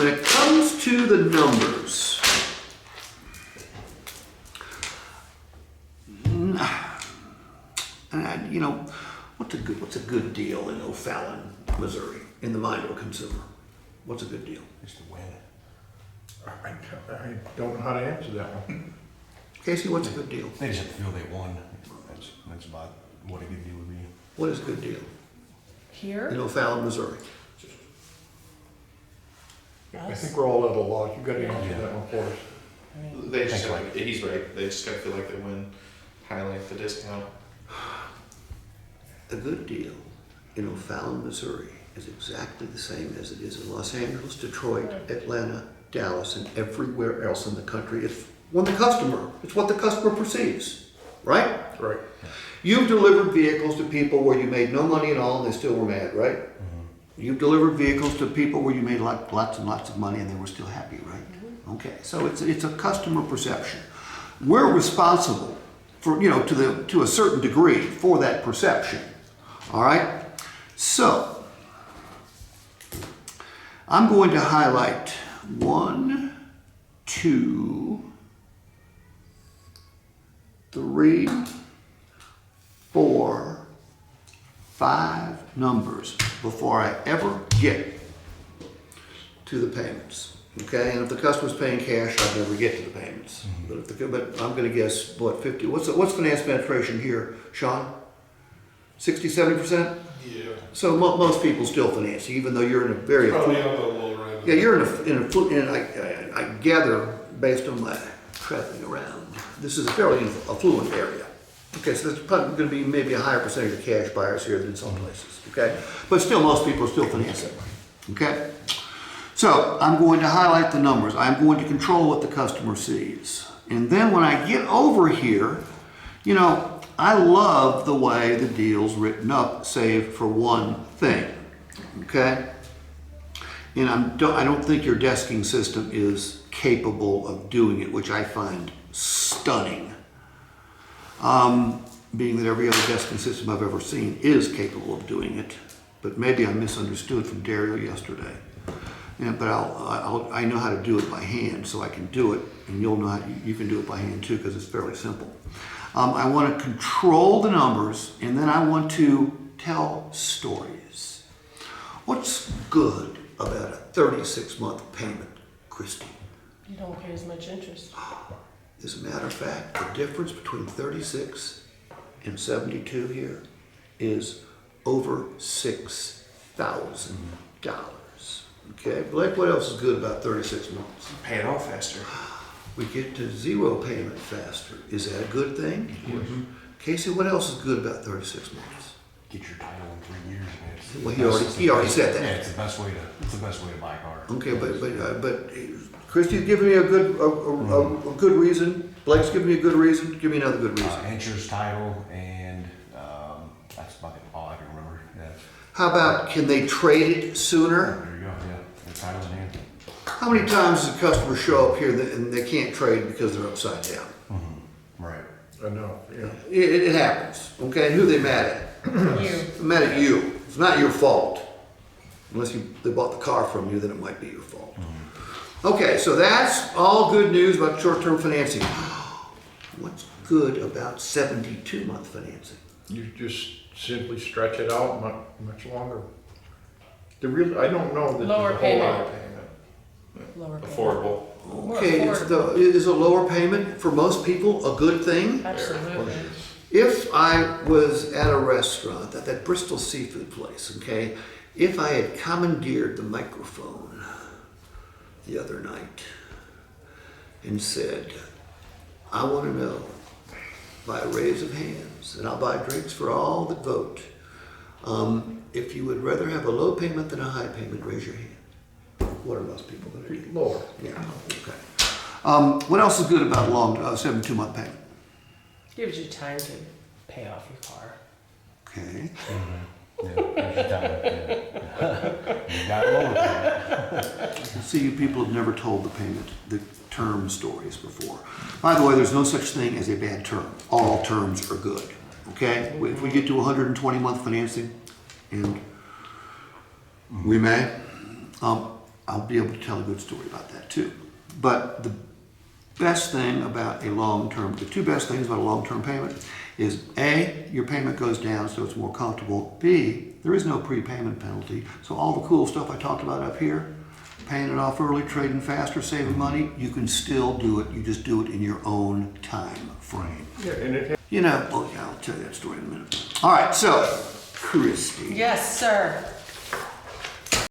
when it comes to the numbers, and you know, what's a good deal in O'Fallon, Missouri, in the mind of a consumer? What's a good deal? Just to win. I don't know how to answer that one. Casey, what's a good deal? They just have to feel they won. That's about what a good deal would be. What is a good deal Here? in O'Fallon, Missouri? I think we're all at a loss. You gotta answer that one for us. They just Thanks, gotta, he's right. They just gotta feel like they win. Highlight the discount. A good deal in O'Fallon, Missouri is exactly the same as it is in Los Angeles, Detroit, Atlanta, Dallas, and everywhere else in the country. It's what the customer perceives, right? Right. You've delivered vehicles to people where you made no money at all and they still were mad, right? You've delivered vehicles to people where you made lots and lots of money and they were still happy, right? Okay, so it's a customer perception. We're responsible for, to a certain degree for that perception. All right? So, I'm going to highlight 1, 2, 3, 4, 5 numbers before I ever get to the payments. Okay, and if the customer's paying cash, I'd never get to the payments. But I'm going to guess what 50. What's finance penetration here, Sean? 60, 70%. Yeah. So most people still finance, even though you're in a very Probably on the lower end. yeah, you're I gather based on my traveling around, this is a fairly affluent area. Okay, so there's probably going to be maybe a higher percentage of cash buyers here than some places. Okay, but still, most people are still financing. Okay, so I'm going to highlight the numbers. I'm going to control what the customer sees, and then when I get over here, I love the way the deal's written up, save for one thing. Okay, and I don't think your desking system is capable of doing it, which I find stunning. Being that every other desking system I've ever seen is capable of doing it, but maybe I misunderstood from Dario yesterday. But I know how to do it by hand, so I can do it, and you'll know how you can do it by hand too, because it's fairly simple. I want to control the numbers, and then I want to tell stories. What's good about a 36-month payment, Christy? You don't pay as much interest. As a matter of fact, the difference between 36 and 72 here is over $6,000. Okay, Blake, what else is good about 36 months? Pay it off faster. We get to zero payment faster. Is that a good thing? Casey, what else is good about 36 months? Get your title in 3 years, man. Well, he already said that. Yeah, it's the best way to buy a car. Okay, but Christy's giving me a good reason. Blake's giving me a good reason. Give me another good reason. Interest, title, and that's about all I can remember. Yeah. How about, can they trade it sooner? There you go. Yeah, the title in hand. How many times does a customer show up here and they can't trade because they're upside down? Right. I know, yeah. It happens. Okay, who are they mad at? You. They're mad at you. It's not your fault. Unless they bought the car from you, then it might be your fault. Okay, so that's all good news about short-term financing. What's good about 72-month financing? You just simply stretch it out much longer. I don't know that Lower there's a whole payment. lot of payment. Lower payment. Affordable. More Okay, affordable. is a lower payment for most people a good thing? Absolutely. If I was at a restaurant, at that Bristol seafood place, okay, if I had commandeered the microphone the other night and said, I want to know by a raise of hands, and I'll buy drinks for all that vote, if you would rather have a low payment than a high payment, raise your hand. What are most people going to do? Lower. Yeah, okay. What else is good about a long 72-month payment? Gives you time to pay off your car. Okay. You got a lower payment. See, you people have never told the term stories before. By the way, there's no such thing as a bad term. All terms are good. Okay? If we get to 120-month financing, and we may, I'll be able to tell a good story about that too. But the best thing about a long-term, the two best things about a long-term payment is A, your payment goes down so it's more comfortable. B, there is no prepayment penalty. So all the cool stuff I talked about up here, paying it off early, trading faster, saving money, you can still do it. You just do it in your own time frame. Yeah, and it, You know, well, yeah, I'll tell you that story in a minute. All right, so, Christy. Yes, sir.